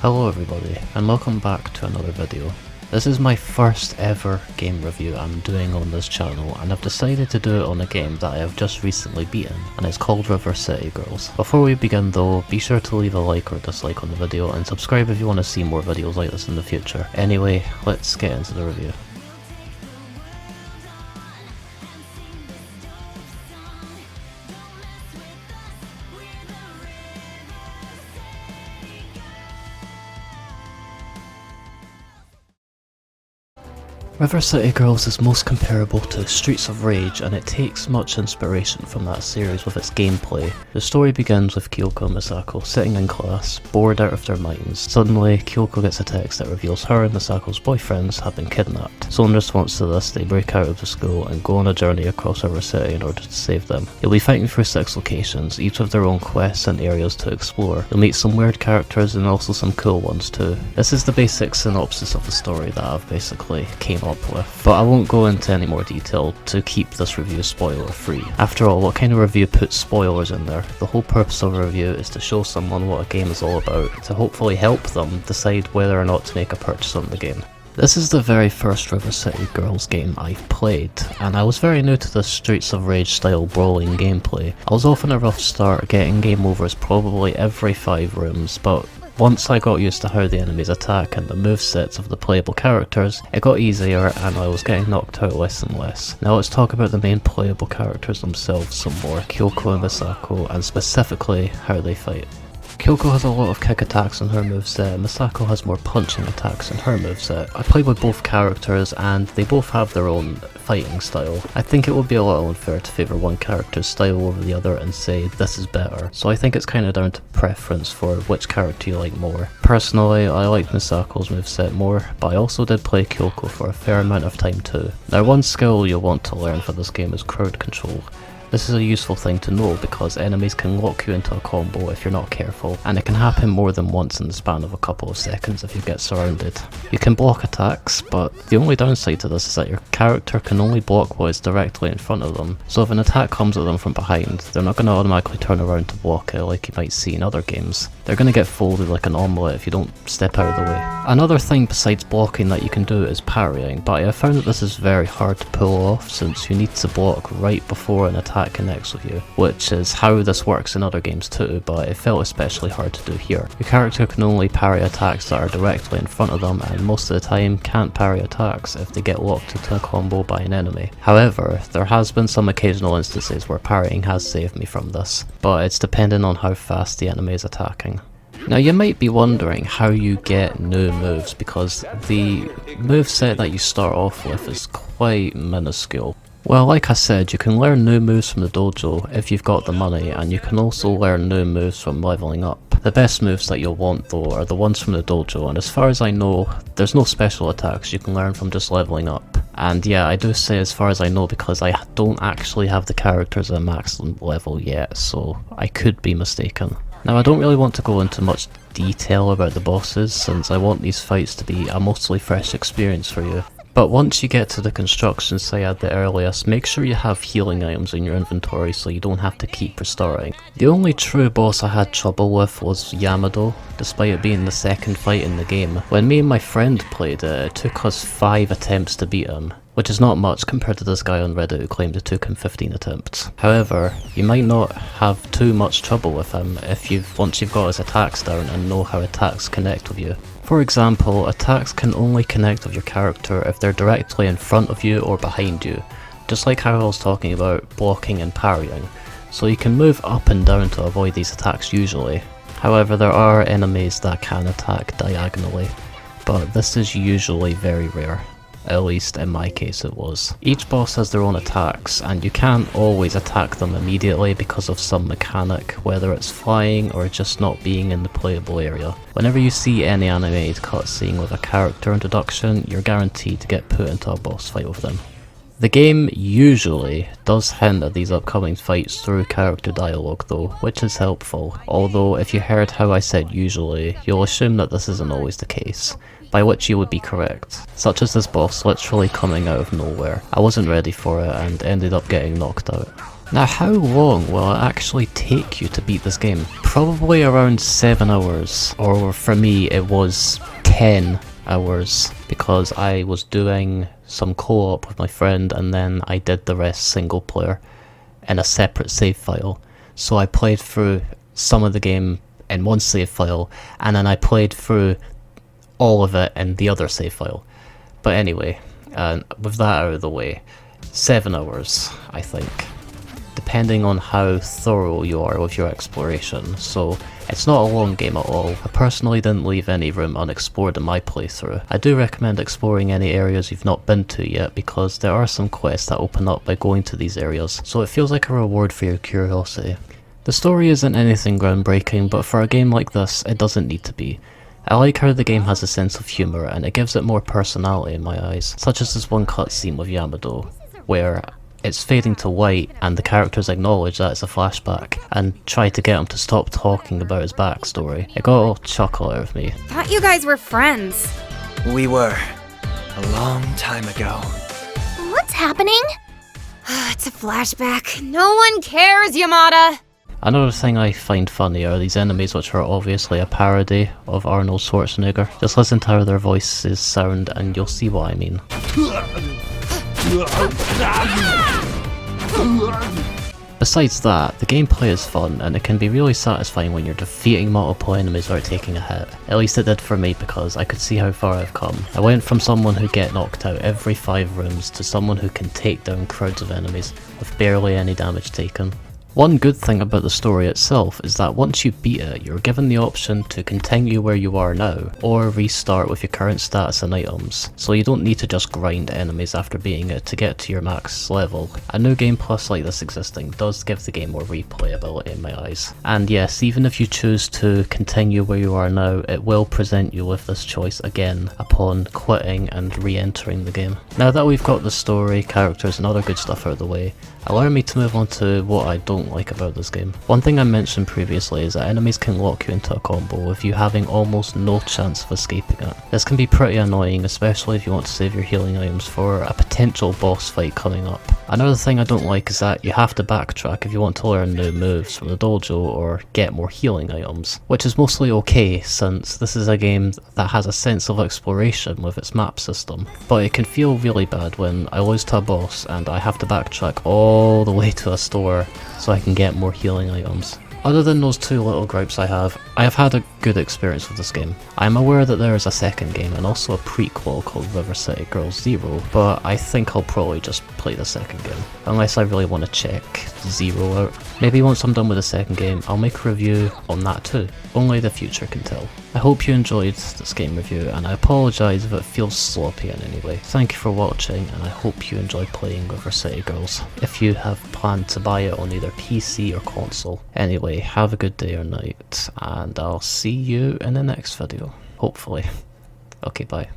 Hello everybody, and welcome back to another video. This is my first ever game review I'm doing on this channel, and I've decided to do it on a game that I have just recently beaten, and it's called River City Girls. Before we begin though, be sure to leave a like or dislike on the video, and subscribe if you want to see more videos like this in the future. Anyway, let's get into the review. River City Girls is most comparable to Streets of Rage, and it takes much inspiration from that series with its gameplay. The story begins with Kyoko and Misako sitting in class, bored out of their minds. Suddenly, Kyoko gets a text that reveals her and Misako's boyfriends have been kidnapped. So in response to this, they break out of the school and go on a journey across River City in order to save them. You'll be fighting through 6 locations, each with their own quests and areas to explore. You'll meet some weird characters and also some cool ones too. This is the basic synopsis of the story that I've basically came up with, but I won't go into any more detail to keep this review spoiler free. After all, what kind of review puts spoilers in there? The whole purpose of a review is to show someone what a game is all about, to hopefully help them decide whether or not to make a purchase on the game. This is the very first River City Girls game I've played, and I was very new to this Streets of Rage style brawling gameplay. I was off on a rough start, getting game overs probably every 5 rooms, but once I got used to how the enemies attack and the movesets of the playable characters, it got easier and I was getting knocked out less and less. Now let's talk about the main playable characters themselves some more, Kyoko and Misako, and specifically how they fight. Kyoko has a lot of kick attacks in her moveset, Misako has more punching attacks in her moveset. I played with both characters and they both have their own fighting style. I think it would be a little unfair to favour one character's style over the other and say this is better, so I think it's kind of down to preference for which character you like more. Personally, I liked Misako's moveset more, but I also did play Kyoko for a fair amount of time too. Now one skill you'll want to learn for this game is crowd control. This is a useful thing to know because enemies can lock you into a combo if you're not careful, and it can happen more than once in the span of a couple of seconds if you get surrounded. You can block attacks, but the only downside to this is that your character can only block what is directly in front of them, so if an attack comes at them from behind, they're not going to automatically turn around to block it like you might see in other games. They're going to get folded like an omelette if you don't step out of the way. Another thing besides blocking that you can do is parrying, but I have found that this is very hard to pull off since you need to block right before an attack connects with you, which is how this works in other games too, but it felt especially hard to do here. Your character can only parry attacks that are directly in front of them, and most of the time can't parry attacks if they get locked into a combo by an enemy. However, there has been some occasional instances where parrying has saved me from this, but it's dependent on how fast the enemy is attacking. Now you might be wondering how you get new moves, because the moveset that you start off with is quite minuscule. Well, like I said, you can learn new moves from the dojo if you've got the money, and you can also learn new moves from leveling up. The best moves that you'll want though are the ones from the dojo, and as far as I know, there's no special attacks you can learn from just leveling up. And yeah, I do say as far as I know because I don't actually have the characters at maximum level yet, so I could be mistaken. Now I don't really want to go into much detail about the bosses since I want these fights to be a mostly fresh experience for you. But once you get to the construction site at the earliest, make sure you have healing items in your inventory so you don't have to keep restoring. The only true boss I had trouble with was Yamado, despite it being the second fight in the game. When me and my friend played it, it took us 5 attempts to beat him, which is not much compared to this guy on Reddit who claimed it took him 15 attempts. However, you might not have too much trouble with him once you've got his attacks down and know how attacks connect with you. For example, attacks can only connect with your character if they're directly in front of you or behind you, just like how I was talking about blocking and parrying, so you can move up and down to avoid these attacks usually. However, there are enemies that can attack diagonally, but this is usually very rare. At least in my case it was. Each boss has their own attacks, and you can't always attack them immediately because of some mechanic, whether it's flying or just not being in the playable area. Whenever you see any animated cutscene with a character introduction, you're guaranteed to get put into a boss fight with them. The game usually does hint at these upcoming fights through character dialogue though, which is helpful, although if you heard how I said usually, you'll assume that this isn't always the case, by which you would be correct, such as this boss literally coming out of nowhere. I wasn't ready for it and ended up getting knocked out. Now how long will it actually take you to beat this game? Probably around 7 hours, or for me it was 10 hours, because I was doing some co-op with my friend and then I did the rest single player in a separate save file. So I played through some of the game in one save file and then I played through all of it in the other save file. But anyway, with that out of the way, 7 hours I think, depending on how thorough you are with your exploration, so it's not a long game at all. I personally didn't leave any room unexplored in my playthrough. I do recommend exploring any areas you've not been to yet, because there are some quests that open up by going to these areas, so it feels like a reward for your curiosity. The story isn't anything groundbreaking, but for a game like this, it doesn't need to be. I like how the game has a sense of humour and it gives it more personality in my eyes, such as this one cutscene with Yamado, where it's fading to white and the characters acknowledge that it's a flashback and try to get him to stop talking about his backstory. It got a chuckle out of me. Thought you guys were friends. We were. A long time ago. What's happening? It's a flashback. No one cares, Yamada! Another thing I find funny are these enemies, which are obviously a parody of Arnold Schwarzenegger. Just listen to how their voices sound and you'll see what I mean. Besides that, the gameplay is fun and it can be really satisfying when you're defeating multiple enemies without taking a hit. At least it did for me, because I could see how far I've come. I went from someone who get knocked out every 5 rooms to someone who can take down crowds of enemies with barely any damage taken. One good thing about the story itself is that once you beat it, you're given the option to continue where you are now, or restart with your current status and items, so you don't need to just grind enemies after beating it to get to your max level. A new game plus like this existing does give the game more replayability in my eyes. And yes, even if you choose to continue where you are now, it will present you with this choice again upon quitting and re-entering the game. Now that we've got the story, characters and other good stuff out of the way, allow me to move on to what I don't like about this game. One thing I mentioned previously is that enemies can lock you into a combo with you having almost no chance of escaping it. This can be pretty annoying, especially if you want to save your healing items for a potential boss fight coming up. Another thing I don't like is that you have to backtrack if you want to learn new moves from the dojo or get more healing items, which is mostly okay since this is a game that has a sense of exploration with its map system, but it can feel really bad when I lose to a boss and I have to backtrack all the way to a store so I can get more healing items. Other than those 2 little gripes I have had a good experience with this game. I am aware that there is a second game and also a prequel called River City Girls Zero, but I think I'll probably just play the second game, unless I really want to check Zero out. Maybe once I'm done with the second game, I'll make a review on that too. Only the future can tell. I hope you enjoyed this game review, and I apologise if it feels sloppy in any way. Thank you for watching, and I hope you enjoy playing River City Girls, if you have planned to buy it on either PC or console. Anyway, have a good day or night, and I'll see you in the next video, hopefully. Okay, bye.